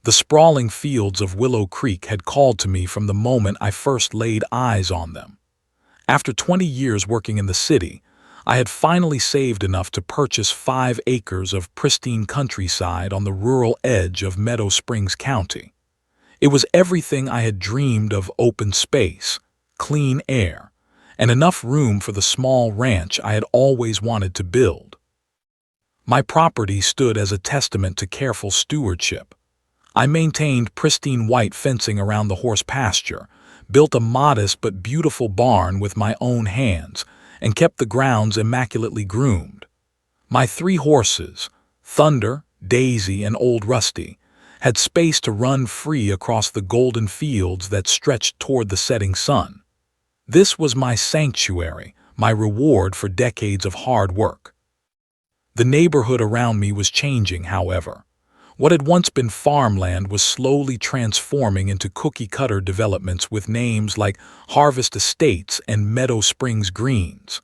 The sprawling fields of Willow Creek had called to me from the moment I first laid eyes on them. After 20 years working in the city, I had finally saved enough to purchase 5 acres of pristine countryside on the rural edge of Meadow Springs County. It was everything I had dreamed of: open space, clean air, and enough room for the small ranch I had always wanted to build. My property stood as a testament to careful stewardship. I maintained pristine white fencing around the horse pasture, built a modest but beautiful barn with my own hands, and kept the grounds immaculately groomed. My 3 horses, Thunder, Daisy, and Old Rusty, had space to run free across the golden fields that stretched toward the setting sun. This was my sanctuary, my reward for decades of hard work. The neighborhood around me was changing, however. What had once been farmland was slowly transforming into cookie-cutter developments with names like Harvest Estates and Meadow Springs Greens.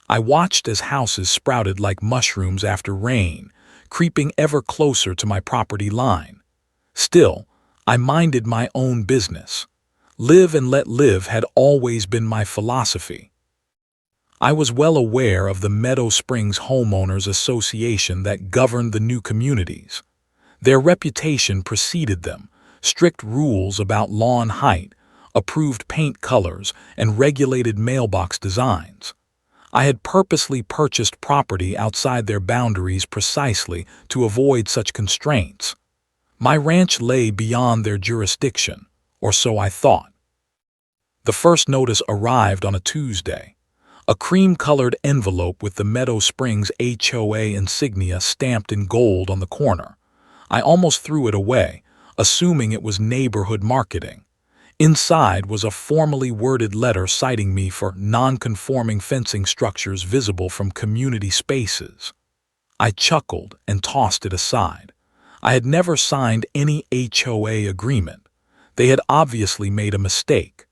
I watched as houses sprouted like mushrooms after rain, creeping ever closer to my property line. Still, I minded my own business. Live and let live had always been my philosophy. I was well aware of the Meadow Springs Homeowners Association that governed the new communities. Their reputation preceded them: strict rules about lawn height, approved paint colors, and regulated mailbox designs. I had purposely purchased property outside their boundaries precisely to avoid such constraints. My ranch lay beyond their jurisdiction, or so I thought. The first notice arrived on a Tuesday. A cream-colored envelope with the Meadow Springs HOA insignia stamped in gold on the corner. I almost threw it away, assuming it was neighborhood marketing. Inside was a formally worded letter citing me for non-conforming fencing structures visible from community spaces. I chuckled and tossed it aside. I had never signed any HOA agreement. They had obviously made a mistake.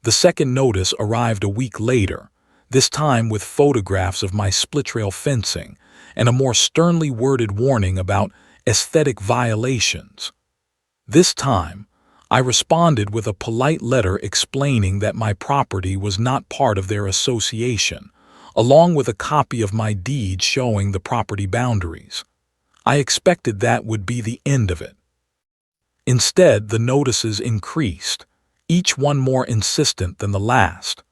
The second notice arrived a week later, this time with photographs of my split-rail fencing and a more sternly worded warning about aesthetic violations. This time, I responded with a polite letter explaining that my property was not part of their association, along with a copy of my deed showing the property boundaries. I expected that would be the end of it. Instead, the notices increased, each one more insistent than the last.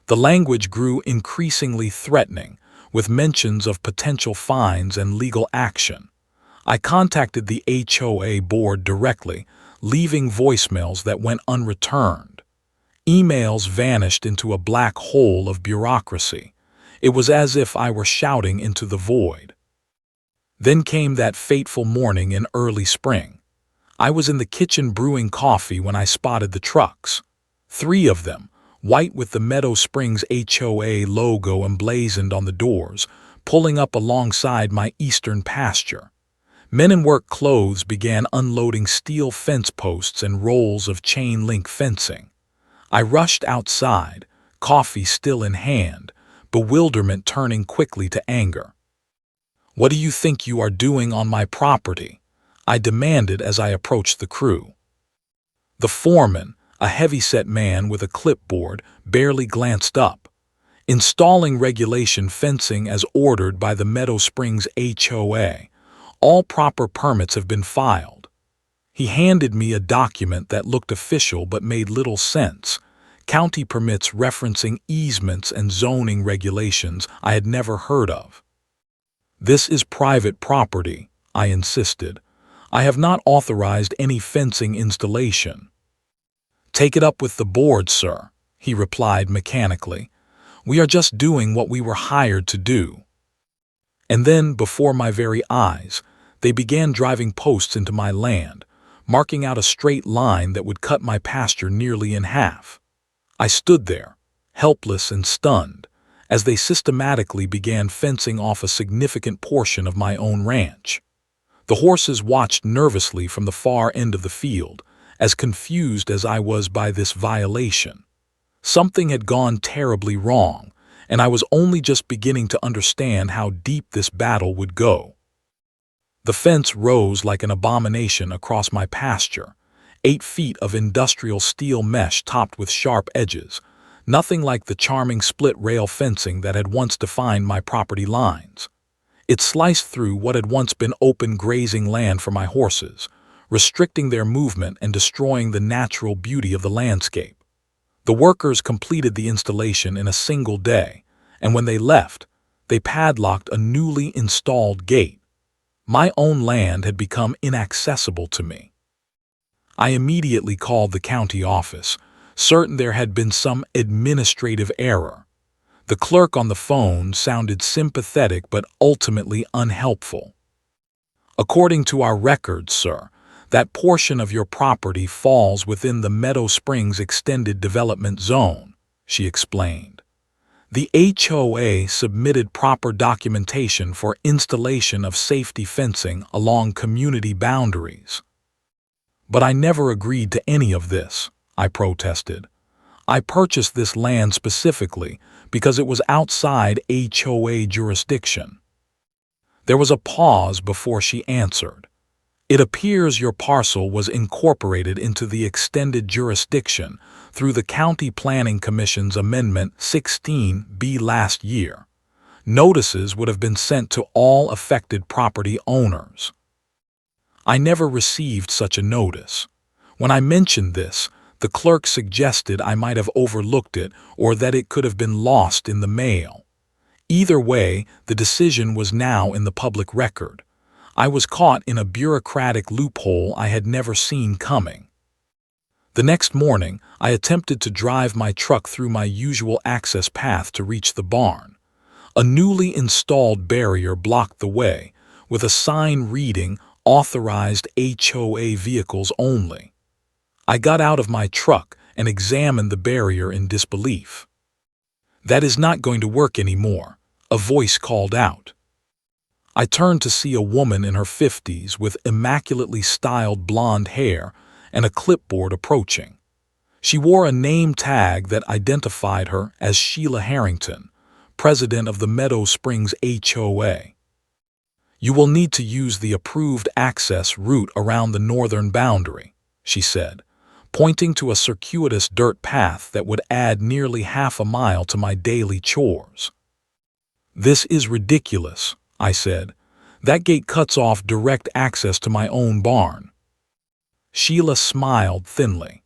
The language grew increasingly threatening, with mentions of potential fines and legal action. I contacted the HOA board directly, leaving voicemails that went unreturned. Emails vanished into a black hole of bureaucracy. It was as if I were shouting into the void. Then came that fateful morning in early spring. I was in the kitchen brewing coffee when I spotted the trucks. 3 of them, white with the Meadow Springs HOA logo emblazoned on the doors, pulling up alongside my eastern pasture. Men in work clothes began unloading steel fence posts and rolls of chain-link fencing. I rushed outside, coffee still in hand, bewilderment turning quickly to anger. "What do you think you are doing on my property?" I demanded as I approached the crew. The foreman, a heavy-set man with a clipboard, barely glanced up. "Installing regulation fencing as ordered by the Meadow Springs HOA. All proper permits have been filed." He handed me a document that looked official but made little sense. County permits referencing easements and zoning regulations I had never heard of. "This is private property," I insisted. "I have not authorized any fencing installation." "Take it up with the board, sir," he replied mechanically. "We are just doing what we were hired to do." And then, before my very eyes, they began driving posts into my land, marking out a straight line that would cut my pasture nearly in half. I stood there, helpless and stunned, as they systematically began fencing off a significant portion of my own ranch. The horses watched nervously from the far end of the field, as confused as I was by this violation. Something had gone terribly wrong, and I was only just beginning to understand how deep this battle would go. The fence rose like an abomination across my pasture, 8 feet of industrial steel mesh topped with sharp edges, nothing like the charming split-rail fencing that had once defined my property lines. It sliced through what had once been open grazing land for my horses, restricting their movement and destroying the natural beauty of the landscape. The workers completed the installation in a single day, and when they left, they padlocked a newly installed gate. My own land had become inaccessible to me. I immediately called the county office, certain there had been some administrative error. The clerk on the phone sounded sympathetic but ultimately unhelpful. "According to our records, sir, that portion of your property falls within the Meadow Springs Extended Development Zone," she explained. "The HOA submitted proper documentation for installation of safety fencing along community boundaries." "But I never agreed to any of this," I protested. "I purchased this land specifically because it was outside HOA jurisdiction." There was a pause before she answered. "It appears your parcel was incorporated into the extended jurisdiction through the County Planning Commission's Amendment 16B last year. Notices would have been sent to all affected property owners." I never received such a notice. When I mentioned this, the clerk suggested I might have overlooked it or that it could have been lost in the mail. Either way, the decision was now in the public record. I was caught in a bureaucratic loophole I had never seen coming. The next morning, I attempted to drive my truck through my usual access path to reach the barn. A newly installed barrier blocked the way, with a sign reading "Authorized HOA Vehicles Only." I got out of my truck and examined the barrier in disbelief. "That is not going to work anymore," a voice called out. I turned to see a woman in her 50s with immaculately styled blonde hair and a clipboard approaching. She wore a name tag that identified her as Sheila Harrington, president of the Meadow Springs HOA. "You will need to use the approved access route around the northern boundary," she said, pointing to a circuitous dirt path that would add nearly half a mile to my daily chores. "This is ridiculous," I said. "That gate cuts off direct access to my own barn." Sheila smiled thinly.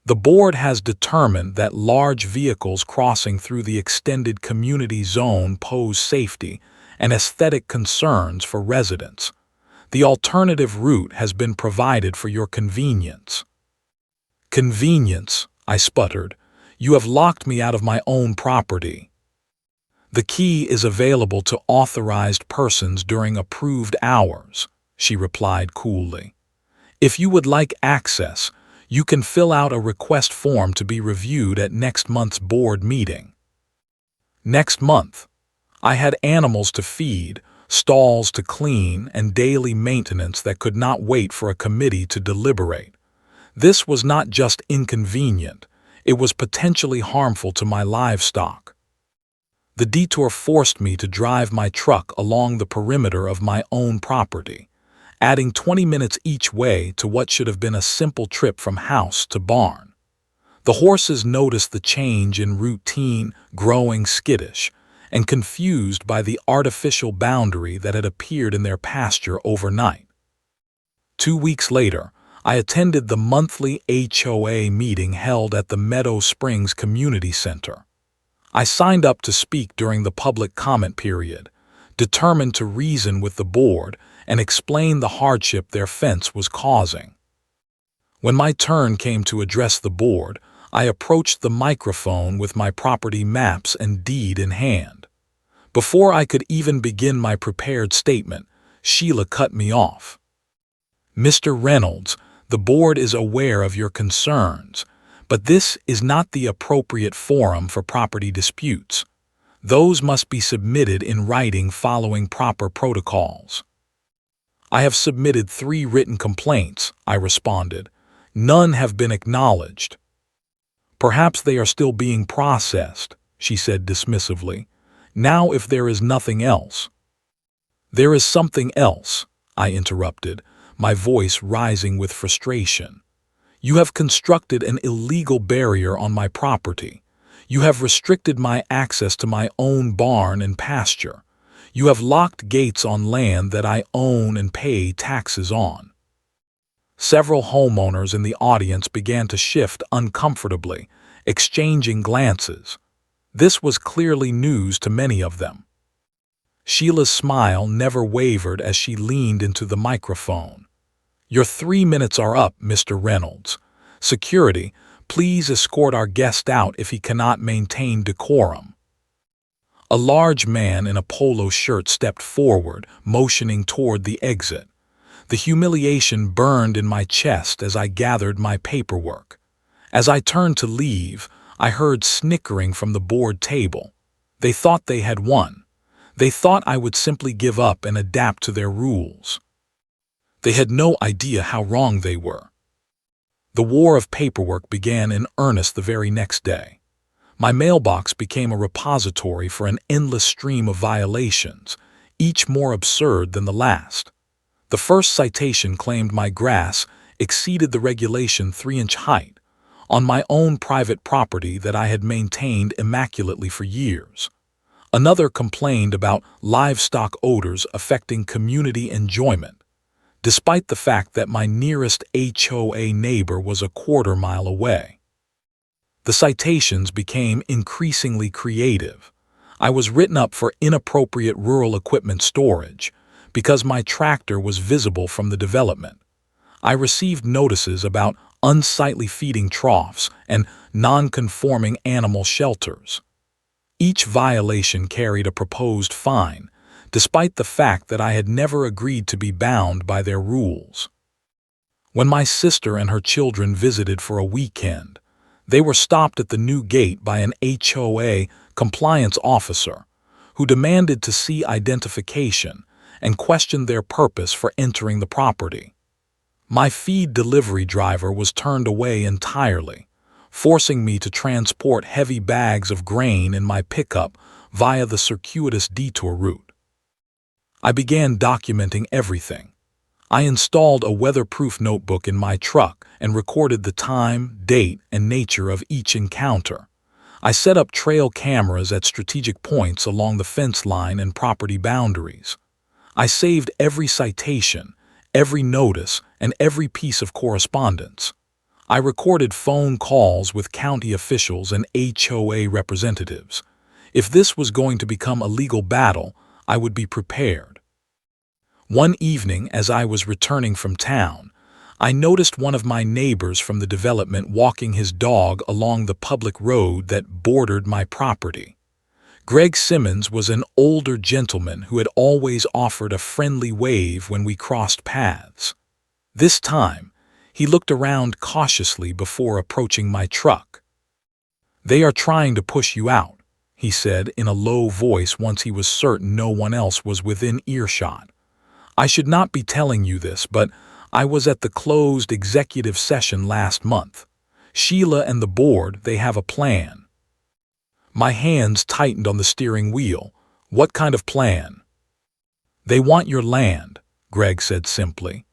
"The board has determined that large vehicles crossing through the extended community zone pose safety and aesthetic concerns for residents. The alternative route has been provided for your convenience." "Convenience," I sputtered. "You have locked me out of my own property." "The key is available to authorized persons during approved hours," she replied coolly. "If you would like access, you can fill out a request form to be reviewed at next month's board meeting." Next month. I had animals to feed, stalls to clean, and daily maintenance that could not wait for a committee to deliberate. This was not just inconvenient, it was potentially harmful to my livestock. The detour forced me to drive my truck along the perimeter of my own property, adding 20 minutes each way to what should have been a simple trip from house to barn. The horses noticed the change in routine, growing skittish, and confused by the artificial boundary that had appeared in their pasture overnight. 2 weeks later, I attended the monthly HOA meeting held at the Meadow Springs Community Center. I signed up to speak during the public comment period, determined to reason with the board and explain the hardship their fence was causing. When my turn came to address the board, I approached the microphone with my property maps and deed in hand. Before I could even begin my prepared statement, Sheila cut me off. "Mr. Reynolds, the board is aware of your concerns, but this is not the appropriate forum for property disputes. Those must be submitted in writing following proper protocols." "I have submitted 3 written complaints," I responded. "None have been acknowledged." "Perhaps they are still being processed," she said dismissively. "Now if there is nothing else." "There is something else," I interrupted, my voice rising with frustration. "You have constructed an illegal barrier on my property. You have restricted my access to my own barn and pasture. You have locked gates on land that I own and pay taxes on." Several homeowners in the audience began to shift uncomfortably, exchanging glances. This was clearly news to many of them. Sheila's smile never wavered as she leaned into the microphone. "Your 3 minutes are up, Mr. Reynolds. Security, please escort our guest out if he cannot maintain decorum." A large man in a polo shirt stepped forward, motioning toward the exit. The humiliation burned in my chest as I gathered my paperwork. As I turned to leave, I heard snickering from the board table. They thought they had won. They thought I would simply give up and adapt to their rules. They had no idea how wrong they were. The war of paperwork began in earnest the very next day. My mailbox became a repository for an endless stream of violations, each more absurd than the last. The first citation claimed my grass exceeded the regulation 3-inch height, on my own private property that I had maintained immaculately for years. Another complained about livestock odors affecting community enjoyment, despite the fact that my nearest HOA neighbor was a quarter-mile away. The citations became increasingly creative. I was written up for inappropriate rural equipment storage because my tractor was visible from the development. I received notices about unsightly feeding troughs and non-conforming animal shelters. Each violation carried a proposed fine, despite the fact that I had never agreed to be bound by their rules. When my sister and her children visited for a weekend, they were stopped at the new gate by an HOA compliance officer who demanded to see identification and questioned their purpose for entering the property. My feed delivery driver was turned away entirely, forcing me to transport heavy bags of grain in my pickup via the circuitous detour route. I began documenting everything. I installed a weatherproof notebook in my truck and recorded the time, date, and nature of each encounter. I set up trail cameras at strategic points along the fence line and property boundaries. I saved every citation, every notice, and every piece of correspondence. I recorded phone calls with county officials and HOA representatives. If this was going to become a legal battle, I would be prepared. One evening, as I was returning from town, I noticed one of my neighbors from the development walking his dog along the public road that bordered my property. Greg Simmons was an older gentleman who had always offered a friendly wave when we crossed paths. This time, he looked around cautiously before approaching my truck. "They are trying to push you out," he said in a low voice once he was certain no one else was within earshot. "I should not be telling you this, but I was at the closed executive session last month. Sheila and the board, they have a plan." My hands tightened on the steering wheel. "What kind of plan?" "They want your land," Greg said simply.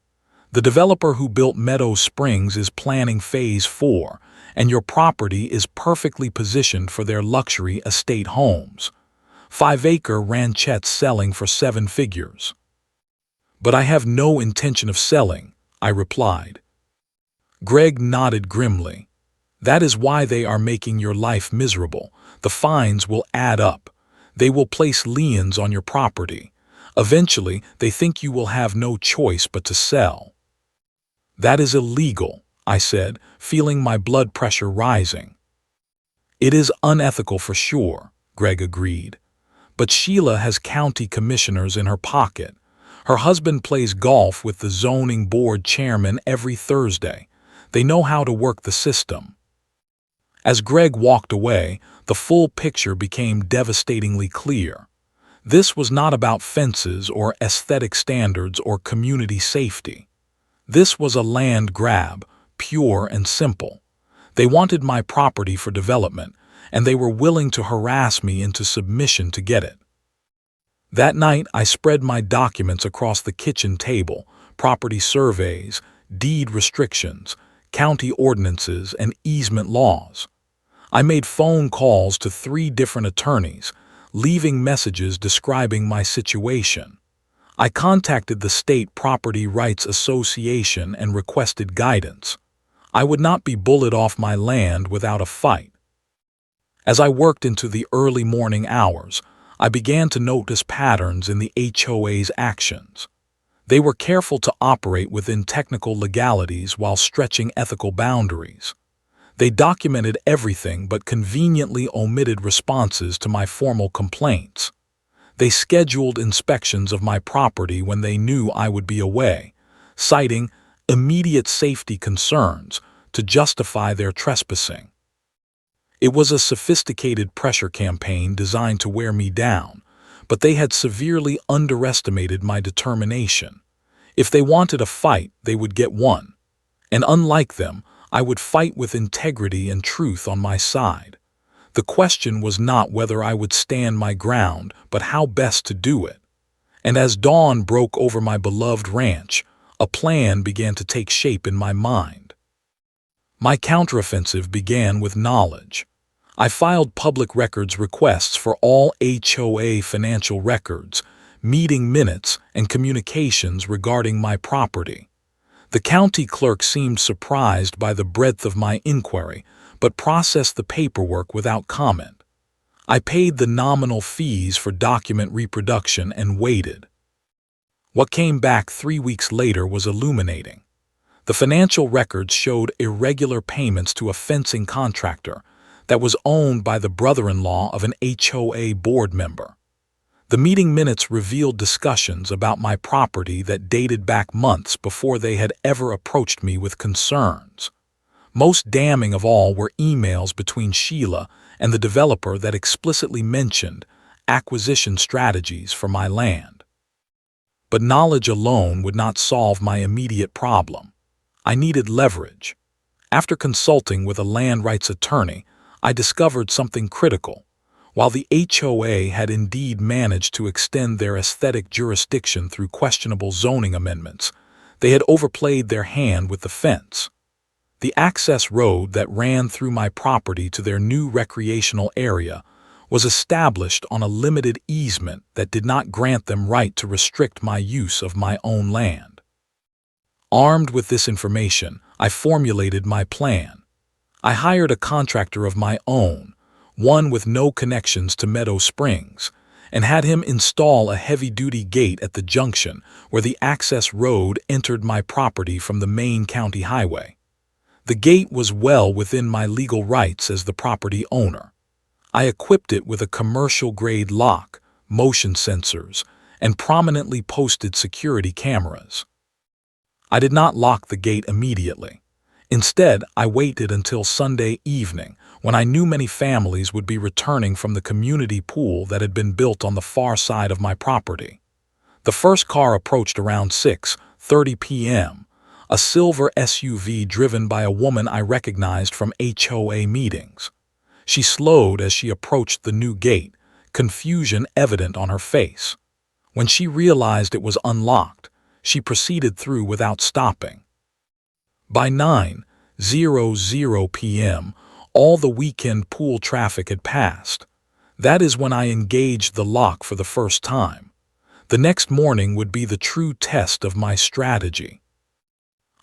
"The developer who built Meadow Springs is planning Phase 4, and your property is perfectly positioned for their luxury estate homes. 5-acre ranchettes selling for 7 figures. "But I have no intention of selling," I replied. Greg nodded grimly. "That is why they are making your life miserable. The fines will add up. They will place liens on your property. Eventually, they think you will have no choice but to sell." "That is illegal," I said, feeling my blood pressure rising. "It is unethical for sure," Greg agreed. "But Sheila has county commissioners in her pocket. Her husband plays golf with the zoning board chairman every Thursday. They know how to work the system." As Greg walked away, the full picture became devastatingly clear. This was not about fences or aesthetic standards or community safety. This was a land grab, pure and simple. They wanted my property for development, and they were willing to harass me into submission to get it. That night, I spread my documents across the kitchen table: property surveys, deed restrictions, county ordinances, and easement laws. I made phone calls to 3 different attorneys, leaving messages describing my situation. I contacted the State Property Rights Association and requested guidance. I would not be bullied off my land without a fight. As I worked into the early morning hours, I began to notice patterns in the HOA's actions. They were careful to operate within technical legalities while stretching ethical boundaries. They documented everything but conveniently omitted responses to my formal complaints. They scheduled inspections of my property when they knew I would be away, citing immediate safety concerns to justify their trespassing. It was a sophisticated pressure campaign designed to wear me down, but they had severely underestimated my determination. If they wanted a fight, they would get one. And unlike them, I would fight with integrity and truth on my side. The question was not whether I would stand my ground, but how best to do it. And as dawn broke over my beloved ranch, a plan began to take shape in my mind. My counteroffensive began with knowledge. I filed public records requests for all HOA financial records, meeting minutes, and communications regarding my property. The county clerk seemed surprised by the breadth of my inquiry, but processed the paperwork without comment. I paid the nominal fees for document reproduction and waited. What came back 3 weeks later was illuminating. The financial records showed irregular payments to a fencing contractor that was owned by the brother-in-law of an HOA board member. The meeting minutes revealed discussions about my property that dated back months before they had ever approached me with concerns. Most damning of all were emails between Sheila and the developer that explicitly mentioned acquisition strategies for my land. But knowledge alone would not solve my immediate problem. I needed leverage. After consulting with a land rights attorney, I discovered something critical. While the HOA had indeed managed to extend their aesthetic jurisdiction through questionable zoning amendments, they had overplayed their hand with the fence. The access road that ran through my property to their new recreational area was established on a limited easement that did not grant them right to restrict my use of my own land. Armed with this information, I formulated my plan. I hired a contractor of my own, one with no connections to Meadow Springs, and had him install a heavy-duty gate at the junction where the access road entered my property from the main county highway. The gate was well within my legal rights as the property owner. I equipped it with a commercial-grade lock, motion sensors, and prominently posted security cameras. I did not lock the gate immediately. Instead, I waited until Sunday evening, when I knew many families would be returning from the community pool that had been built on the far side of my property. The first car approached around 6:30 p.m., a silver SUV driven by a woman I recognized from HOA meetings. She slowed as she approached the new gate, confusion evident on her face. When she realized it was unlocked, she proceeded through without stopping. By 9:00 p.m., all the weekend pool traffic had passed. That is when I engaged the lock for the first time. The next morning would be the true test of my strategy.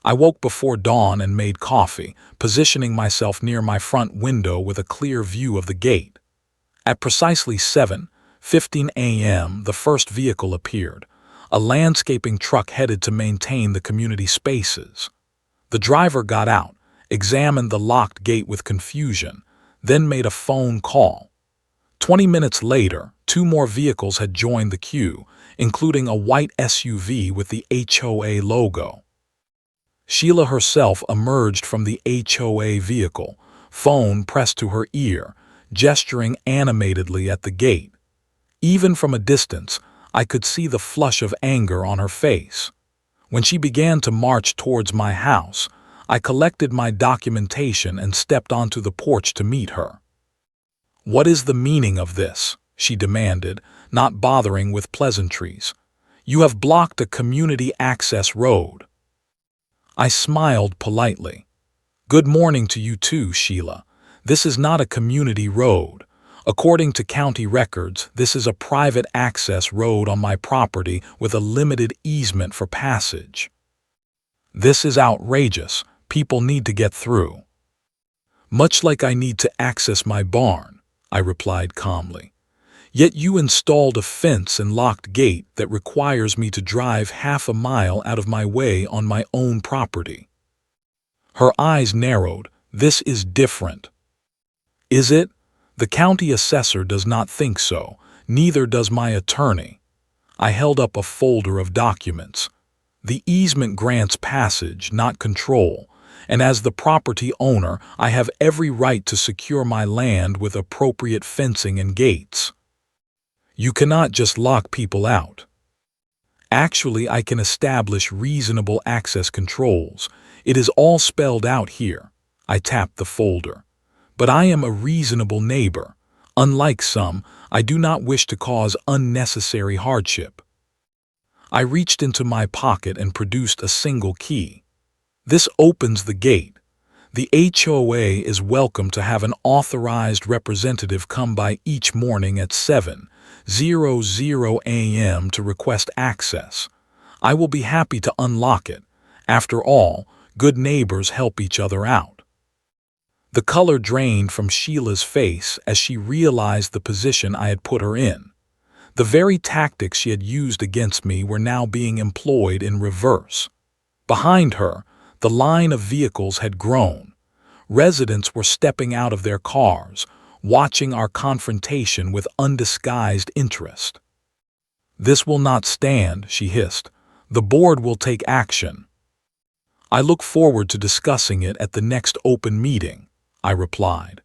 I woke before dawn and made coffee, positioning myself near my front window with a clear view of the gate. At precisely 7:15 a.m., the first vehicle appeared, a landscaping truck headed to maintain the community spaces. The driver got out, examined the locked gate with confusion, then made a phone call. 20 minutes later, 2 more vehicles had joined the queue, including a white SUV with the HOA logo. Sheila herself emerged from the HOA vehicle, phone pressed to her ear, gesturing animatedly at the gate. Even from a distance, I could see the flush of anger on her face. When she began to march towards my house, I collected my documentation and stepped onto the porch to meet her. "What is the meaning of this?" she demanded, not bothering with pleasantries. "You have blocked a community access road." I smiled politely. "Good morning to you too, Sheila. This is not a community road. According to county records, this is a private access road on my property with a limited easement for passage." "This is outrageous. People need to get through." "Much like I need to access my barn," I replied calmly. "Yet you installed a fence and locked gate that requires me to drive half a mile out of my way on my own property." Her eyes narrowed. "This is different." "Is it? The county assessor does not think so. Neither does my attorney." I held up a folder of documents. "The easement grants passage, not control, and as the property owner, I have every right to secure my land with appropriate fencing and gates." "You cannot just lock people out." "Actually, I can establish reasonable access controls. It is all spelled out here." I tapped the folder. "But I am a reasonable neighbor. Unlike some, I do not wish to cause unnecessary hardship." I reached into my pocket and produced a single key. "This opens the gate. The HOA is welcome to have an authorized representative come by each morning at 7:00 a.m. to request access. I will be happy to unlock it. After all, good neighbors help each other out." The color drained from Sheila's face as she realized the position I had put her in. The very tactics she had used against me were now being employed in reverse. Behind her, the line of vehicles had grown. Residents were stepping out of their cars, watching our confrontation with undisguised interest. "This will not stand," she hissed. "The board will take action." "I look forward to discussing it at the next open meeting," I replied.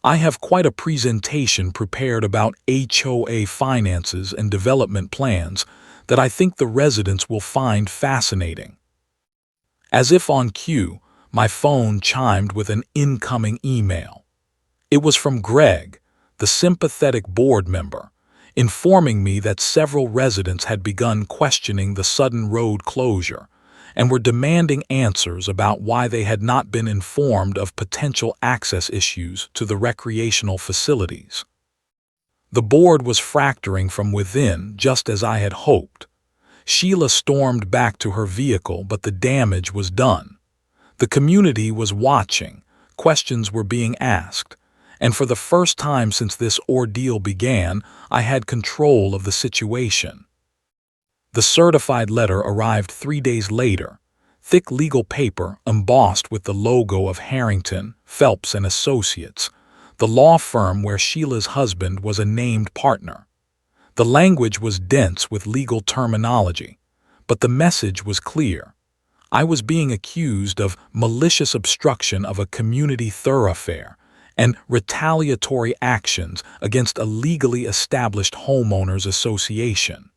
"I have quite a presentation prepared about HOA finances and development plans that I think the residents will find fascinating." As if on cue, my phone chimed with an incoming email. It was from Greg, the sympathetic board member, informing me that several residents had begun questioning the sudden road closure and were demanding answers about why they had not been informed of potential access issues to the recreational facilities. The board was fracturing from within, just as I had hoped. Sheila stormed back to her vehicle, but the damage was done. The community was watching, questions were being asked, and for the first time since this ordeal began, I had control of the situation. The certified letter arrived 3 days later, thick legal paper embossed with the logo of Harrington, Phelps and Associates, the law firm where Sheila's husband was a named partner. The language was dense with legal terminology, but the message was clear. I was being accused of malicious obstruction of a community thoroughfare and retaliatory actions against a legally established homeowners association.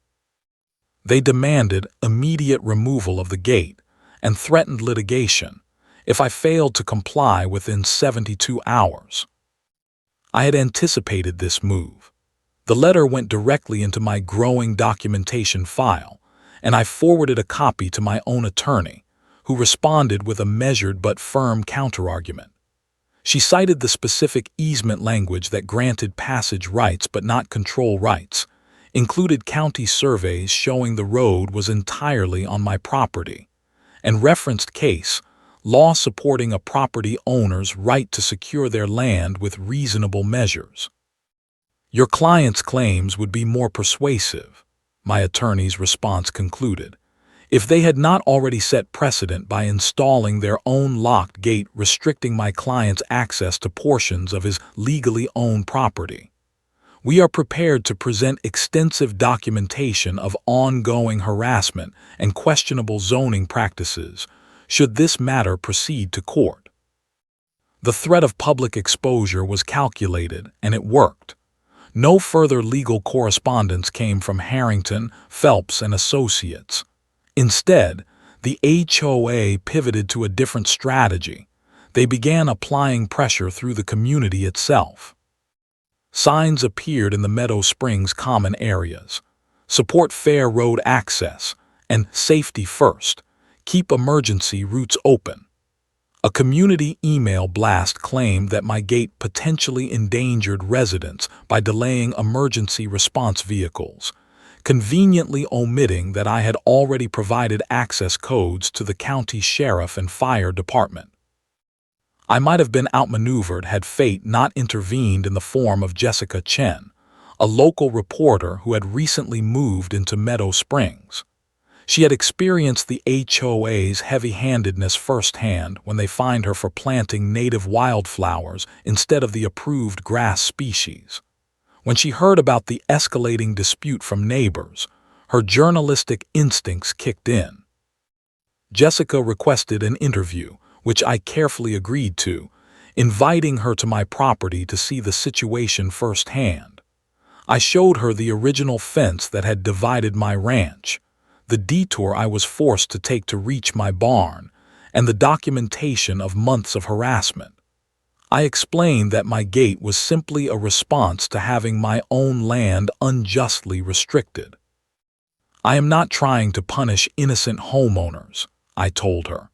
They demanded immediate removal of the gate and threatened litigation if I failed to comply within 72 hours. I had anticipated this move. The letter went directly into my growing documentation file, and I forwarded a copy to my own attorney, who responded with a measured but firm counterargument. She cited the specific easement language that granted passage rights but not control rights, included county surveys showing the road was entirely on my property, and referenced case law supporting a property owner's right to secure their land with reasonable measures. "Your client's claims would be more persuasive," my attorney's response concluded, "if they had not already set precedent by installing their own locked gate restricting my client's access to portions of his legally owned property. We are prepared to present extensive documentation of ongoing harassment and questionable zoning practices, should this matter proceed to court." The threat of public exposure was calculated, and it worked. No further legal correspondence came from Harrington, Phelps and Associates. Instead, the HOA pivoted to a different strategy. They began applying pressure through the community itself. Signs appeared in the Meadow Springs common areas. Support fair road access and safety first. Keep emergency routes open. A community email blast claimed that my gate potentially endangered residents by delaying emergency response vehicles, conveniently omitting that I had already provided access codes to the county sheriff and fire department. I might have been outmaneuvered had fate not intervened in the form of Jessica Chen, a local reporter who had recently moved into Meadow Springs. She had experienced the HOA's heavy-handedness firsthand when they fined her for planting native wildflowers instead of the approved grass species. When she heard about the escalating dispute from neighbors, her journalistic instincts kicked in. Jessica requested an interview, which I carefully agreed to, inviting her to my property to see the situation firsthand. I showed her the original fence that had divided my ranch, the detour I was forced to take to reach my barn, and the documentation of months of harassment. I explained that my gate was simply a response to having my own land unjustly restricted. I am not trying to punish innocent homeowners, I told her.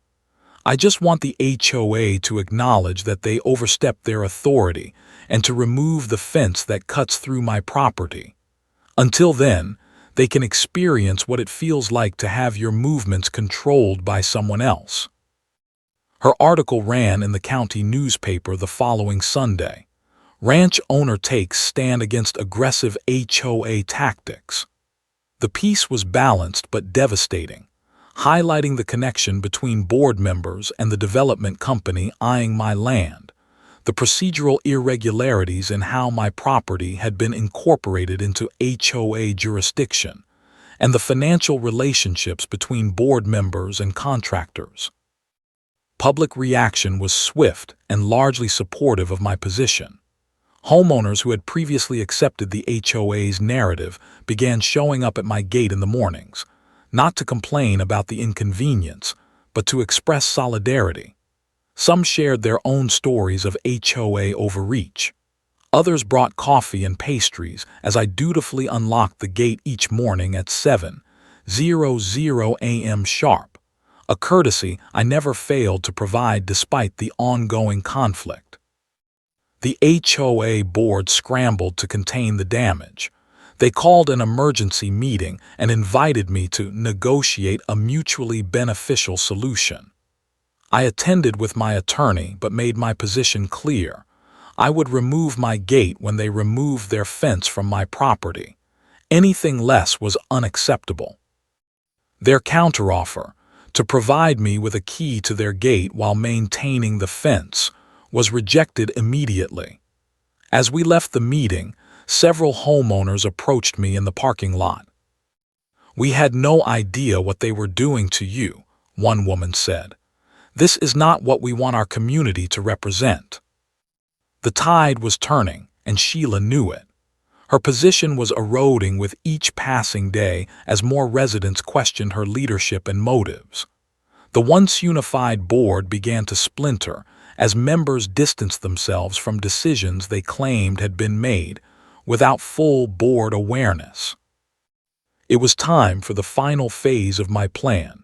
I just want the HOA to acknowledge that they overstepped their authority and to remove the fence that cuts through my property. Until then, they can experience what it feels like to have your movements controlled by someone else. Her article ran in the county newspaper the following Sunday. Ranch owner takes stand against aggressive HOA tactics. The piece was balanced but devastating, highlighting the connection between board members and the development company eyeing my land, the procedural irregularities in how my property had been incorporated into HOA jurisdiction, and the financial relationships between board members and contractors. Public reaction was swift and largely supportive of my position. Homeowners who had previously accepted the HOA's narrative began showing up at my gate in the mornings, not to complain about the inconvenience, but to express solidarity. Some shared their own stories of HOA overreach. Others brought coffee and pastries as I dutifully unlocked the gate each morning at 7:00 a.m. sharp, a courtesy I never failed to provide despite the ongoing conflict. The HOA board scrambled to contain the damage. They called an emergency meeting and invited me to negotiate a mutually beneficial solution. I attended with my attorney but made my position clear. I would remove my gate when they removed their fence from my property. Anything less was unacceptable. Their counteroffer, to provide me with a key to their gate while maintaining the fence, was rejected immediately. As we left the meeting, several homeowners approached me in the parking lot. "We had no idea what they were doing to you," one woman said. "This is not what we want our community to represent." The tide was turning, and Sheila knew it. Her position was eroding with each passing day as more residents questioned her leadership and motives. The once unified board began to splinter as members distanced themselves from decisions they claimed had been made without full board awareness. It was time for the final phase of my plan.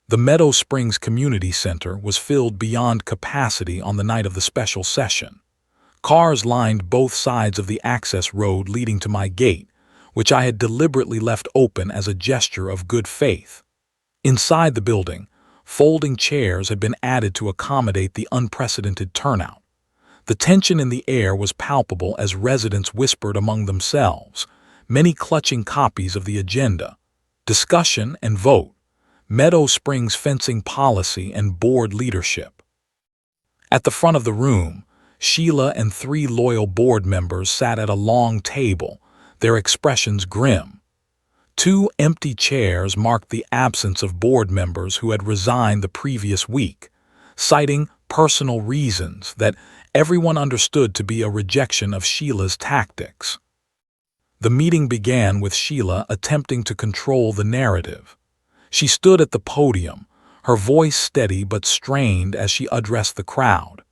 The Meadow Springs Community Center was filled beyond capacity on the night of the special session. Cars lined both sides of the access road leading to my gate, which I had deliberately left open as a gesture of good faith. Inside the building, folding chairs had been added to accommodate the unprecedented turnout. The tension in the air was palpable as residents whispered among themselves, many clutching copies of the agenda, discussion and vote, Meadow Springs fencing policy and board leadership. At the front of the room, Sheila and 3 loyal board members sat at a long table, their expressions grim. 2 empty chairs marked the absence of board members who had resigned the previous week, citing personal reasons that everyone understood to be a rejection of Sheila's tactics. The meeting began with Sheila attempting to control the narrative. She stood at the podium, her voice steady but strained as she addressed the crowd.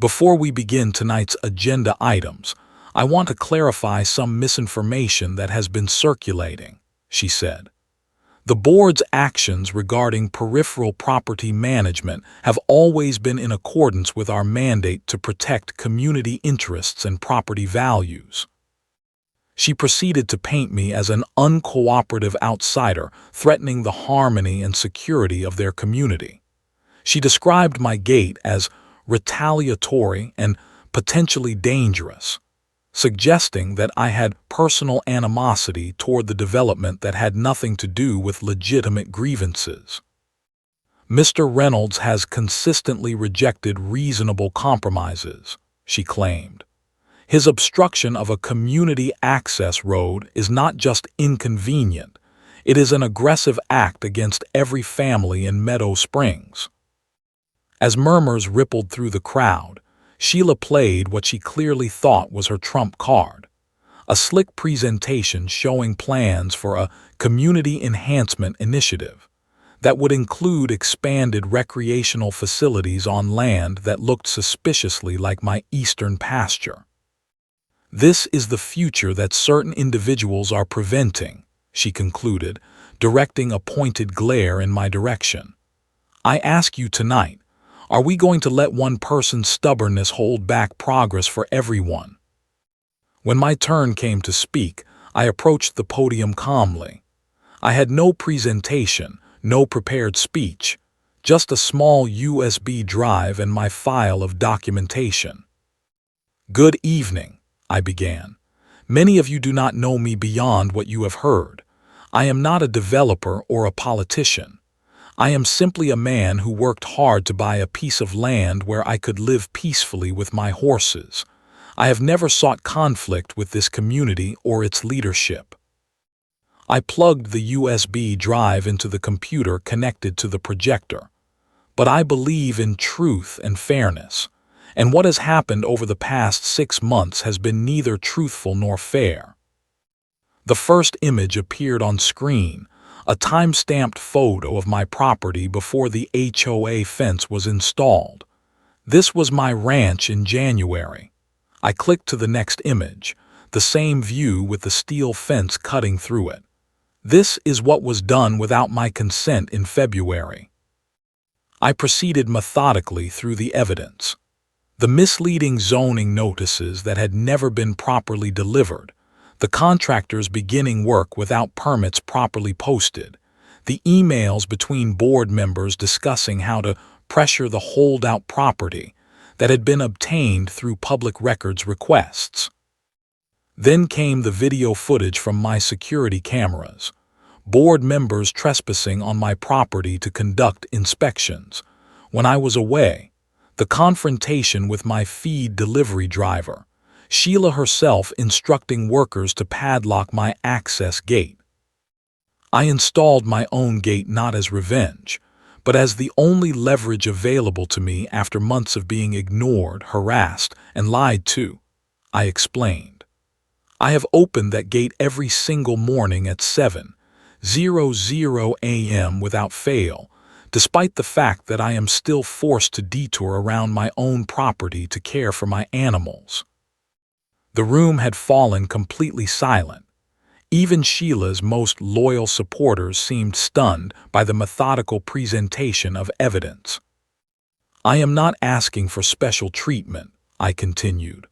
Before we begin tonight's agenda items, I want to clarify some misinformation that has been circulating, she said. The board's actions regarding peripheral property management have always been in accordance with our mandate to protect community interests and property values. She proceeded to paint me as an uncooperative outsider threatening the harmony and security of their community. She described my gait as retaliatory and potentially dangerous, suggesting that I had personal animosity toward the development that had nothing to do with legitimate grievances. Mr. Reynolds has consistently rejected reasonable compromises, she claimed. His obstruction of a community access road is not just inconvenient, it is an aggressive act against every family in Meadow Springs. As murmurs rippled through the crowd, Sheila played what she clearly thought was her trump card, a slick presentation showing plans for a community enhancement initiative that would include expanded recreational facilities on land that looked suspiciously like my eastern pasture. This is the future that certain individuals are preventing, she concluded, directing a pointed glare in my direction. I ask you tonight, are we going to let one person's stubbornness hold back progress for everyone? When my turn came to speak, I approached the podium calmly. I had no presentation, no prepared speech, just a small USB drive and my file of documentation. Good evening, I began. Many of you do not know me beyond what you have heard. I am not a developer or a politician. I am simply a man who worked hard to buy a piece of land where I could live peacefully with my horses. I have never sought conflict with this community or its leadership. I plugged the USB drive into the computer connected to the projector. But I believe in truth and fairness, and what has happened over the past 6 months has been neither truthful nor fair. The first image appeared on screen, a time-stamped photo of my property before the HOA fence was installed. This was my ranch in January. I clicked to the next image, the same view with the steel fence cutting through it. This is what was done without my consent in February. I proceeded methodically through the evidence. The misleading zoning notices that had never been properly delivered, the contractors beginning work without permits properly posted, the emails between board members discussing how to pressure the holdout property that had been obtained through public records requests. Then came the video footage from my security cameras, board members trespassing on my property to conduct inspections. When I was away, the confrontation with my feed delivery driver, Sheila herself instructing workers to padlock my access gate. I installed my own gate not as revenge, but as the only leverage available to me after months of being ignored, harassed, and lied to, I explained. I have opened that gate every single morning at 7:00 a.m. without fail, despite the fact that I am still forced to detour around my own property to care for my animals. The room had fallen completely silent. Even Sheila's most loyal supporters seemed stunned by the methodical presentation of evidence. I am not asking for special treatment, I continued.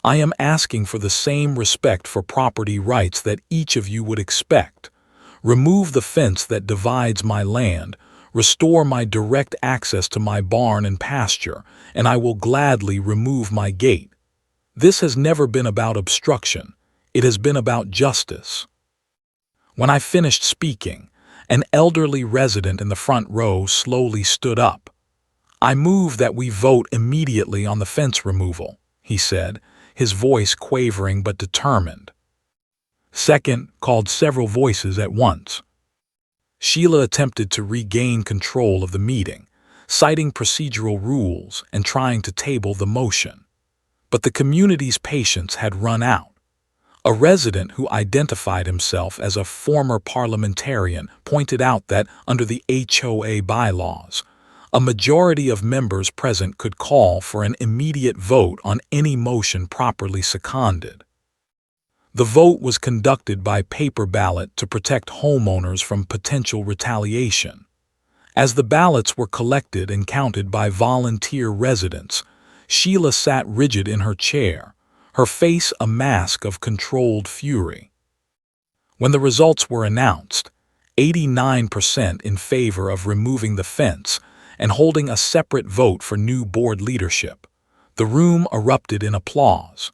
I am asking for the same respect for property rights that each of you would expect. Remove the fence that divides my land, restore my direct access to my barn and pasture, and I will gladly remove my gate. This has never been about obstruction. It has been about justice. When I finished speaking, an elderly resident in the front row slowly stood up. I move that we vote immediately on the fence removal, he said, his voice quavering but determined. Second, called several voices at once. Sheila attempted to regain control of the meeting, citing procedural rules and trying to table the motion. But the community's patience had run out. A resident who identified himself as a former parliamentarian pointed out that under the HOA bylaws, A majority of members present could call for an immediate vote on any motion properly seconded. The vote was conducted by paper ballot to protect homeowners from potential retaliation. As the ballots were collected and counted by volunteer residents, Sheila sat rigid in her chair, her face a mask of controlled fury. When the results were announced, 89% in favor of removing the fence and holding a separate vote for new board leadership, the room erupted in applause.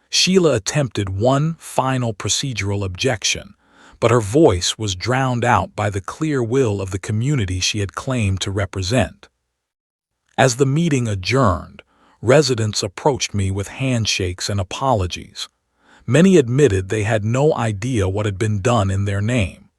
Sheila attempted one final procedural objection, but her voice was drowned out by the clear will of the community she had claimed to represent. As the meeting adjourned, residents approached me with handshakes and apologies. Many admitted they had no idea what had been done in their name.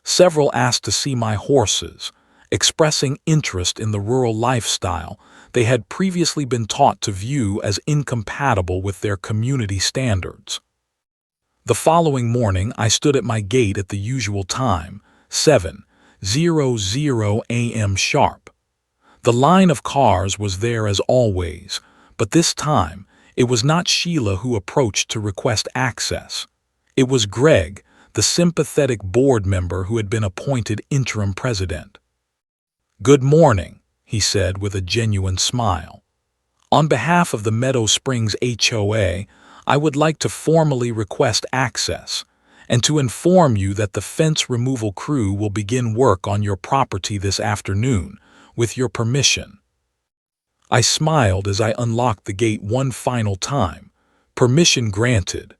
Several asked to see my horses, expressing interest in the rural lifestyle they had previously been taught to view as incompatible with their community standards. The following morning, I stood at my gate at the usual time, 7:00 a.m. sharp. The line of cars was there as always, but this time it was not Sheila who approached to request access. It was Greg, the sympathetic board member who had been appointed interim president. "Good morning," he said with a genuine smile. "On behalf of the Meadow Springs HOA, I would like to formally request access and to inform you that the fence removal crew will begin work on your property this afternoon, with your permission." I smiled as I unlocked the gate one final time. Permission granted.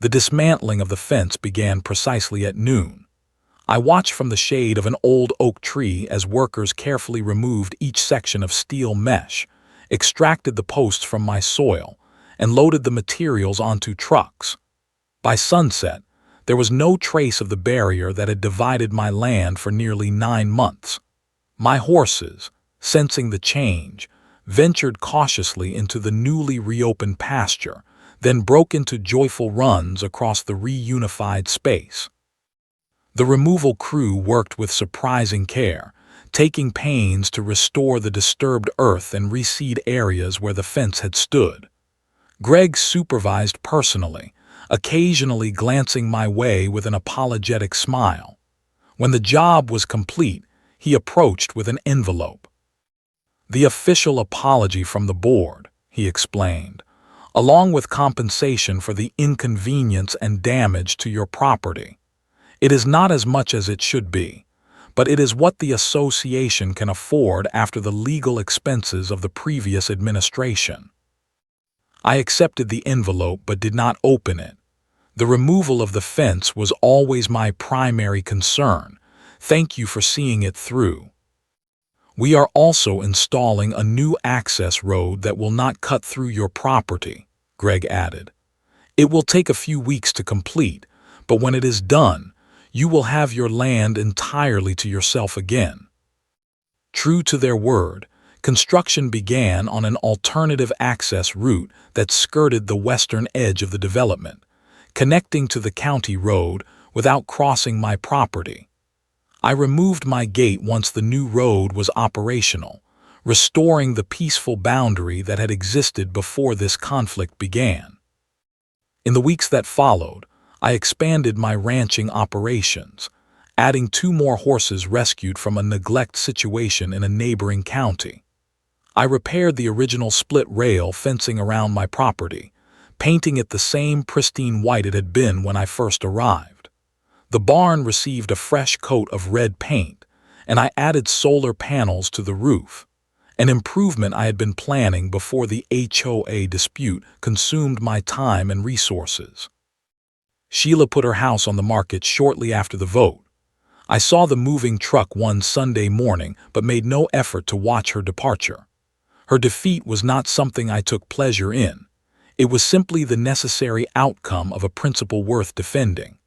The dismantling of the fence began precisely at noon. I watched from the shade of an old oak tree as workers carefully removed each section of steel mesh, extracted the posts from my soil, and loaded the materials onto trucks. By sunset, there was no trace of the barrier that had divided my land for nearly 9 months. My horses, sensing the change, ventured cautiously into the newly reopened pasture, then broke into joyful runs across the reunified space. The removal crew worked with surprising care, taking pains to restore the disturbed earth and reseed areas where the fence had stood. Greg supervised personally, occasionally glancing my way with an apologetic smile. When the job was complete, he approached with an envelope. "The official apology from the board," he explained, "along with compensation for the inconvenience and damage to your property. It is not as much as it should be, but it is what the association can afford after the legal expenses of the previous administration." I accepted the envelope but did not open it. The removal of the fence was always my primary concern. Thank you for seeing it through. "We are also installing a new access road that will not cut through your property," Greg added. "It will take a few weeks to complete, but when it is done, you will have your land entirely to yourself again." True to their word, construction began on an alternative access route that skirted the western edge of the development, connecting to the county road without crossing my property. I removed my gate once the new road was operational, restoring the peaceful boundary that had existed before this conflict began. In the weeks that followed, I expanded my ranching operations, adding 2 more horses rescued from a neglect situation in a neighboring county. I repaired the original split rail fencing around my property, painting it the same pristine white it had been when I first arrived. The barn received a fresh coat of red paint, and I added solar panels to the roof, an improvement I had been planning before the HOA dispute consumed my time and resources. Sheila put her house on the market shortly after the vote. I saw the moving truck one Sunday morning but made no effort to watch her departure. Her defeat was not something I took pleasure in. It was simply the necessary outcome of a principle worth defending.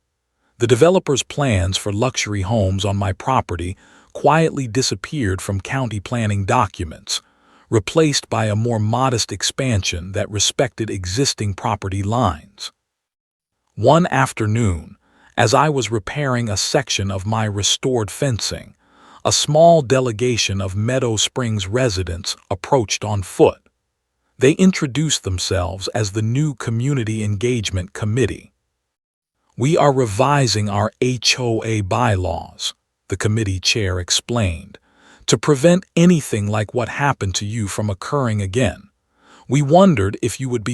The developer's plans for luxury homes on my property quietly disappeared from county planning documents, replaced by a more modest expansion that respected existing property lines. One afternoon, as I was repairing a section of my restored fencing, a small delegation of Meadow Springs residents approached on foot. They introduced themselves as the new Community Engagement Committee. "We are revising our HOA bylaws," the committee chair explained, "to prevent anything like what happened to you from occurring again. We wondered if you would be